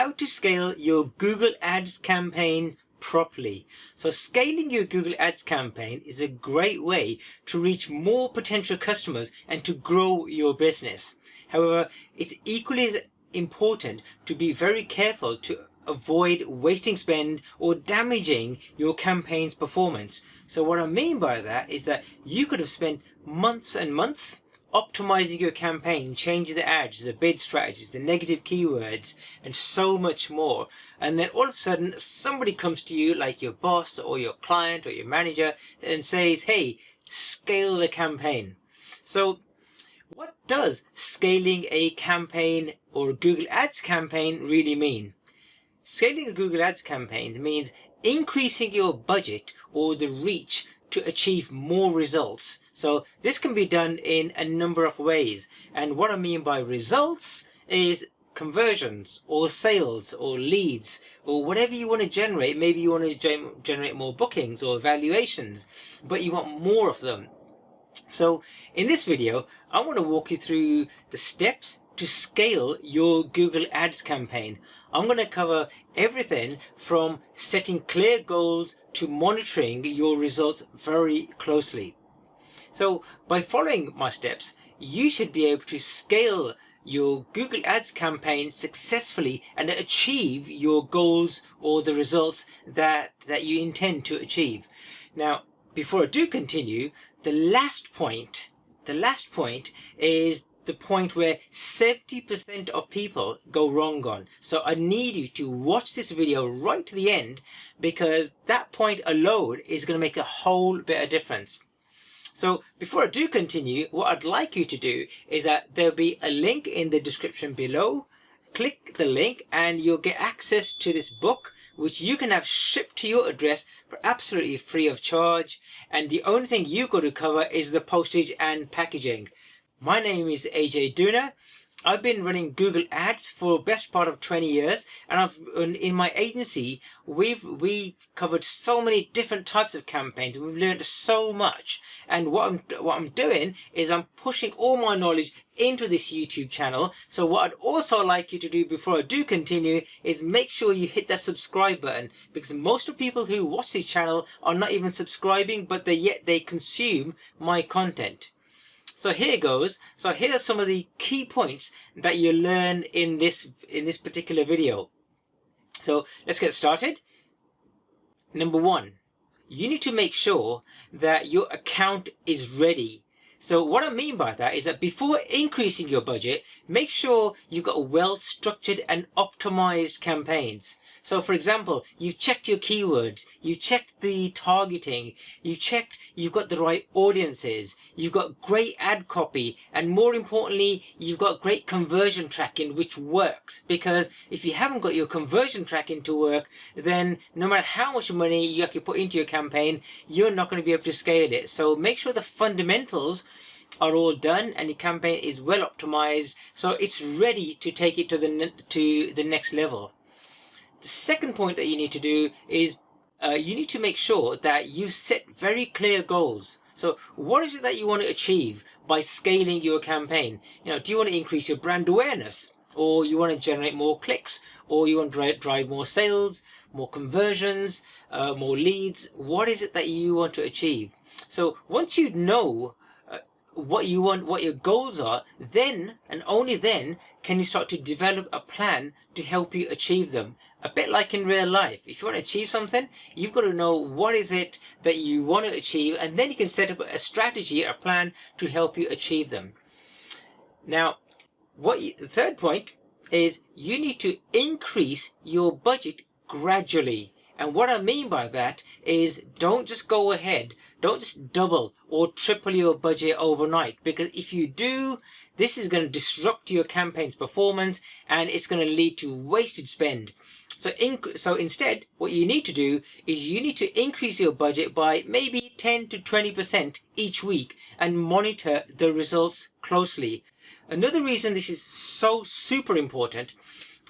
how to scale your Google Ads campaign properly. So scaling your Google Ads campaign is a great way to reach more potential customers and to grow your business. However, it's equally as important to be very careful to avoid wasting spend or damaging your campaign's performance. So what I mean by that is that you could have spent months and months optimizing your campaign, changing the ads, the bid strategies, the negative keywords, and so much more. And then all of a sudden, somebody comes to you, like your boss or your client or your manager, and says, hey, scale the campaign. So what does scaling a campaign or a Google Ads campaign really mean? Scaling a Google Ads campaign means increasing your budget or the reach to achieve more results. So this can be done in a number of ways. And what I mean by results is conversions or sales or leads or whatever you want to generate. Maybe you want to generate more bookings or evaluations, but you want more of them. So in this video, I want to walk you through the steps to scale your Google Ads campaign. I'm going to cover everything from setting clear goals to monitoring your results very closely. So by following my steps, you should be able to scale your Google Ads campaign successfully and achieve your goals or the results that you intend to achieve. Now, before I do continue, the last point is the point where 70% of people go wrong on. So I need you to watch this video right to the end, because that point alone is going to make a whole bit of difference. So before I do continue, what I'd like you to do is that there'll be a link in the description below. Click the link and you'll get access to this book, which you can have shipped to your address for absolutely free of charge. And the only thing you've got to cover is the postage and packaging. My name is Ajay Dhunna. I've been running Google Ads for the best part of 20 years, and in my agency we've covered so many different types of campaigns, and we've learned so much. And what I'm doing is I'm pushing all my knowledge into this YouTube channel. So what I'd also like you to do before I do continue is make sure you hit that subscribe button, because most of the people who watch this channel are not even subscribing, but yet they consume my content. So here goes. So here are some of the key points that you learn in this particular video. So let's get started. Number one, you need to make sure that your account is ready. So what I mean by that is that before increasing your budget, make sure you've got well-structured and optimized campaigns. So for example, you've checked your keywords, you've checked the targeting, you've got the right audiences, you've got great ad copy, and more importantly, you've got great conversion tracking, which works. Because if you haven't got your conversion tracking to work, then no matter how much money you actually put into your campaign, you're not going to be able to scale it. So make sure the fundamentals are all done and your campaign is well optimized, so it's ready to take it to the next level. The second point that you need to do is you need to make sure that you set very clear goals. So what is it that you want to achieve by scaling your campaign? Do you want to increase your brand awareness, or you want to generate more clicks, or you want to drive more sales, more conversions, more leads? What is it that you want to achieve? So once you know what you want, what your goals are, then and only then can you start to develop a plan to help you achieve them. A bit like in real life, if you want to achieve something, you've got to know what is it that you want to achieve, and then you can set up a strategy, a plan to help you achieve them. Now, the third point is you need to increase your budget gradually. And what I mean by that is don't just go ahead, don't just double or triple your budget overnight, because if you do, this is going to disrupt your campaign's performance and it's going to lead to wasted spend. So instead, what you need to do is you need to increase your budget by maybe 10 to 20% each week and monitor the results closely. Another reason this is so super important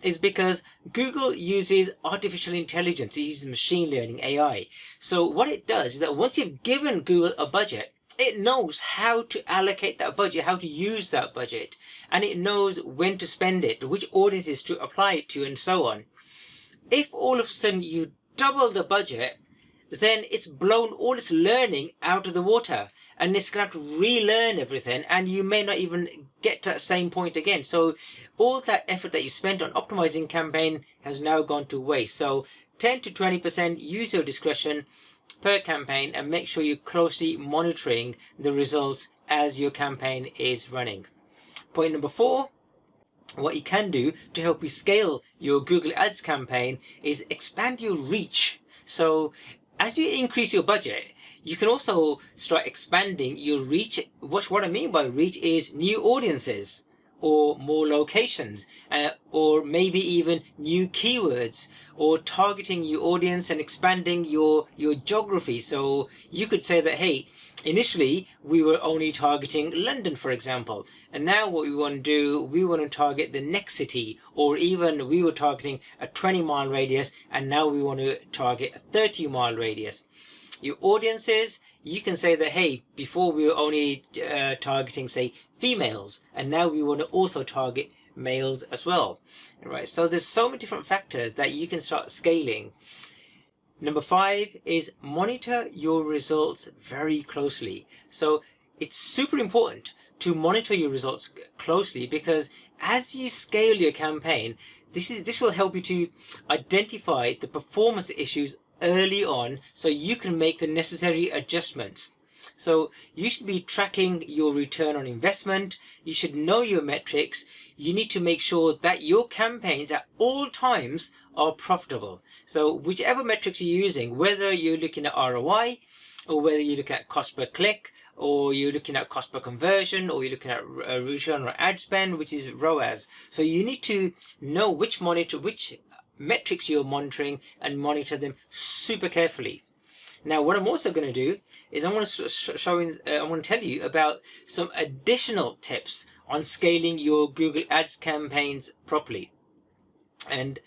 is because Google uses artificial intelligence. It uses machine learning, AI. So what it does is that once you've given Google a budget, it knows how to allocate that budget, how to use that budget, and it knows when to spend it, which audiences to apply it to, and so on. If all of a sudden you double the budget, then it's blown all its learning out of the water, and it's going to have to relearn everything, and you may not even get to that same point again. So all that effort that you spent on optimizing campaign has now gone to waste. So 10 to 20%, use your discretion per campaign, and make sure you're closely monitoring the results as your campaign is running. Point number 4, what you can do to help you scale your Google Ads campaign is expand your reach. So as you increase your budget, you can also start expanding your reach. What I mean by reach is new audiences, or more locations, or maybe even new keywords, or targeting your audience and expanding your geography. So you could say that, hey, initially we were only targeting London, for example, and now what we want to do, we want to target the next city, or even we were targeting a 20-mile radius and now we want to target a 30-mile radius. Your audiences, you can say that, hey, before we were only targeting, say, females, and now we want to also target males as well. Right? So there's so many different factors that you can start scaling. Number 5 is monitor your results very closely. So it's super important to monitor your results closely, because as you scale your campaign, this will help you to identify the performance issues early on, so you can make the necessary adjustments. So you should be tracking your return on investment. You should know your metrics. You need to make sure that your campaigns at all times are profitable. So whichever metrics you're using, whether you're looking at ROI, or whether you're looking at cost per click, or you're looking at cost per conversion, or you're looking at return on ad spend, which is ROAS. So you need to know which metrics you're monitoring, and monitor them super carefully. Now, what I'm also going to do is I want to tell you about some additional tips on scaling your Google Ads campaigns properly. And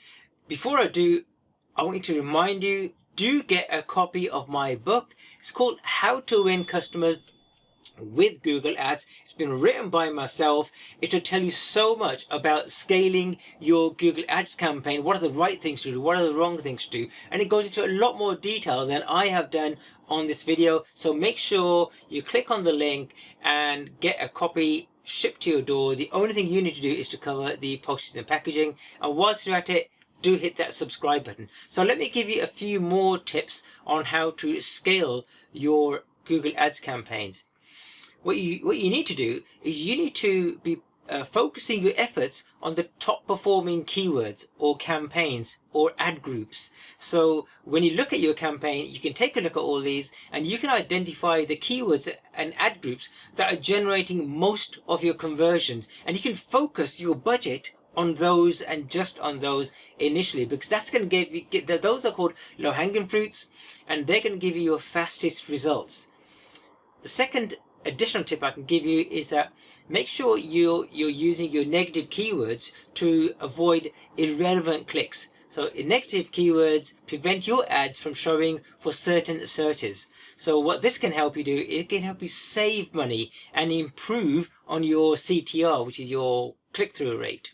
before I do, I want you to remind you, do get a copy of my book. It's called How to Win Customers with Google Ads. It's been written by myself. It'll tell you so much about scaling your Google Ads campaign. What are the right things to do? What are the wrong things to do? And it goes into a lot more detail than I have done on this video. So make sure you click on the link and get a copy shipped to your door. The only thing you need to do is to cover the postage and packaging. And whilst you're at it, do hit that subscribe button. So let me give you a few more tips on how to scale your Google Ads campaigns. What you need to do is you need to be focusing your efforts on the top performing keywords or campaigns or ad groups. So when you look at your campaign, you can take a look at all these, and you can identify the keywords and ad groups that are generating most of your conversions, and you can focus your budget on those, and just on those initially, because that's going to give you, those are called low-hanging fruits, and they're going to give you your fastest results. The second additional tip I can give you is that make sure you're using your negative keywords to avoid irrelevant clicks. So negative keywords prevent your ads from showing for certain searches. So what this can help you do, it can help you save money and improve on your CTR, which is your click-through rate.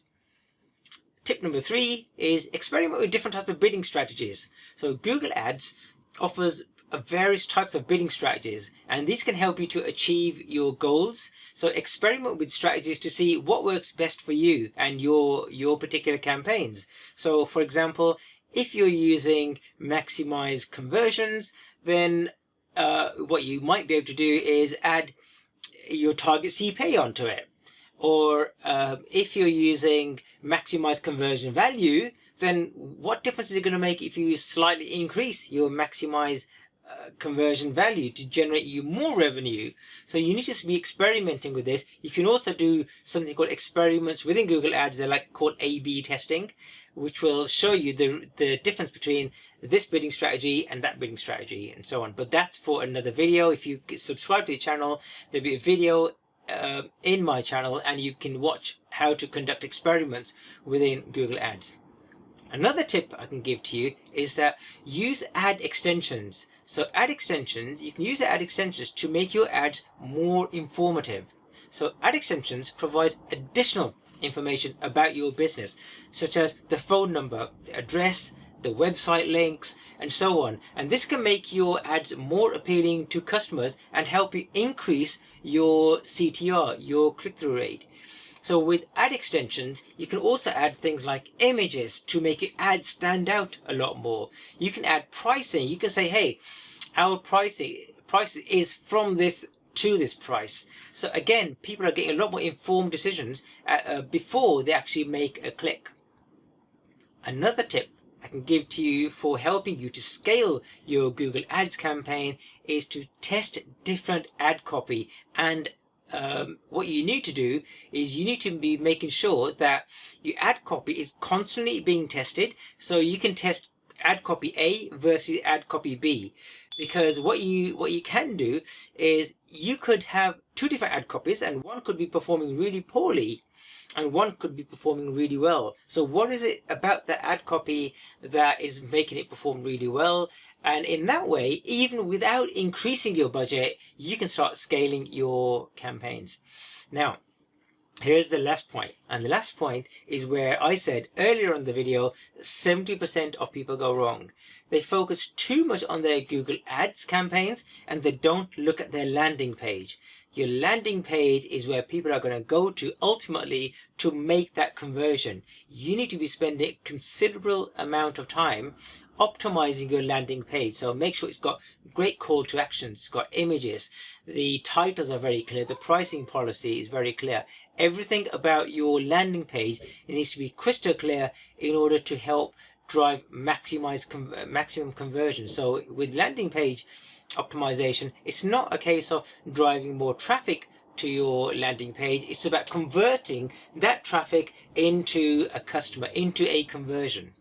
Tip number 3 is experiment with different types of bidding strategies. So Google Ads offers various types of bidding strategies, and these can help you to achieve your goals. So experiment with strategies to see what works best for you and your particular campaigns. So for example, if you're using maximize conversions, then what you might be able to do is add your target CPA onto it. Or if you're using maximize conversion value, then what difference is it going to make if you slightly increase your maximize conversion value to generate you more revenue? So you need to be experimenting with this. You can also do something called experiments within Google Ads. They're called A/B testing, which will show you the difference between this bidding strategy and that bidding strategy, and so on. But that's for another video. If you subscribe to the channel, there'll be a video in my channel, and you can watch how to conduct experiments within Google Ads. Another tip I can give to you is that use ad extensions. So ad extensions, you can use ad extensions to make your ads more informative. So ad extensions provide additional information about your business, such as the phone number, the address, the website links, and so on. And this can make your ads more appealing to customers and help you increase your CTR, your click-through rate. So with ad extensions, you can also add things like images to make your ad stand out a lot more. You can add pricing. You can say, hey, our price is from this to this price. So again, people are getting a lot more informed decisions before they actually make a click. Another tip I can give to you for helping you to scale your Google Ads campaign is to test different ad copy. And what you need to do is you need to be making sure that your ad copy is constantly being tested. So you can test ad copy A versus ad copy B, because what you can do is you could have two different ad copies, and one could be performing really poorly and one could be performing really well. So what is it about the ad copy that is making it perform really well? And in that way, even without increasing your budget, you can start scaling your campaigns. Now, here's the last point. And the last point is where I said earlier in the video, 70% of people go wrong. They focus too much on their Google Ads campaigns and they don't look at their landing page. Your landing page is where people are going to go to ultimately to make that conversion. You need to be spending a considerable amount of time optimizing your landing page. So make sure it's got great call to actions, it's got images, the titles are very clear, the pricing policy is very clear. Everything about your landing page, it needs to be crystal clear in order to help drive maximum conversion. So with landing page optimization, it's not a case of driving more traffic to your landing page, it's about converting that traffic into a customer, into a conversion.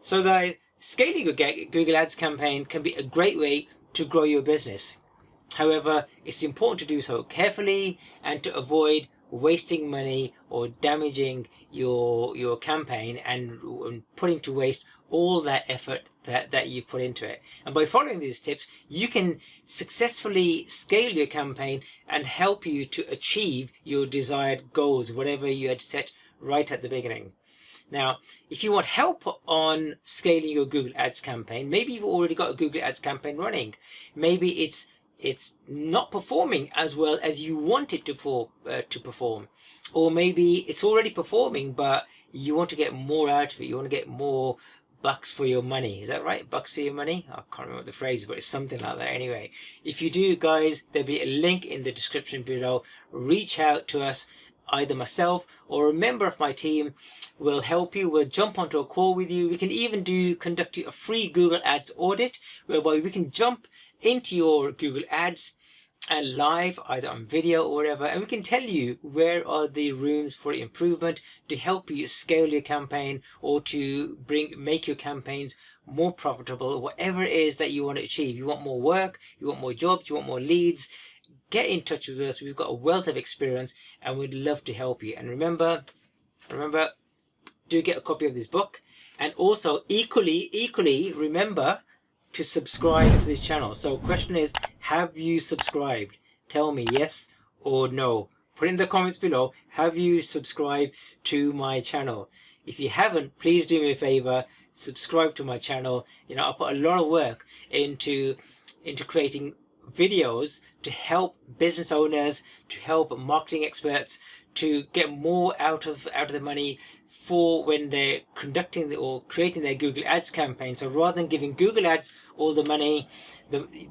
So guys, scaling your Google Ads campaign can be a great way to grow your business. However, it's important to do so carefully and to avoid wasting money or damaging your campaign and putting to waste all that effort that you've put into it. And by following these tips, you can successfully scale your campaign and help you to achieve your desired goals, whatever you had set right at the beginning. Now, if you want help on scaling your Google Ads campaign, maybe you've already got a Google Ads campaign running. Maybe it's not performing as well as you want it to perform. Or maybe it's already performing, but you want to get more out of it. You want to get more bucks for your money. Is that right? Bucks for your money? I can't remember the phrase, but it's something like that anyway. If you do, guys, there'll be a link in the description below. Reach out to us. Either myself or a member of my team will help you. We'll jump onto a call with you. We can even conduct you a free Google Ads audit, whereby we can jump into your Google Ads and live, either on video or whatever, and we can tell you where are the rooms for improvement to help you scale your campaign or to make your campaigns more profitable, whatever it is that you want to achieve. You want more work, you want more jobs, you want more leads, get in touch with us. We've got a wealth of experience and we'd love to help you. And remember, do get a copy of this book, and also equally remember to subscribe to this channel. So question is, have you subscribed? Tell me yes or no. Put in the comments below, have you subscribed to my channel? If you haven't, please do me a favor, subscribe to my channel. You know, I put a lot of work into creating videos to help business owners, to help marketing experts to get more out of the money for when they're conducting or creating their Google Ads campaign. So rather than giving Google Ads all the money,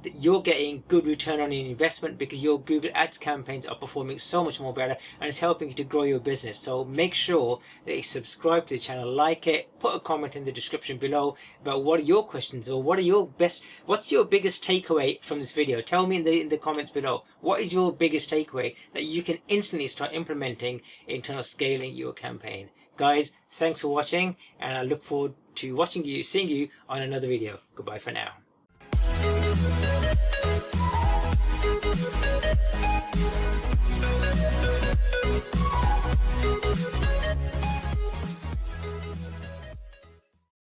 you're getting good return on your investment because your Google Ads campaigns are performing so much more better and it's helping you to grow your business. So make sure that you subscribe to the channel, like it, put a comment in the description below about what are your questions or what's your biggest takeaway from this video. Tell me in the comments below, what is your biggest takeaway that you can instantly start implementing in terms of scaling your campaign. Guys, thanks for watching, and I look forward to seeing you on another video. Goodbye for now.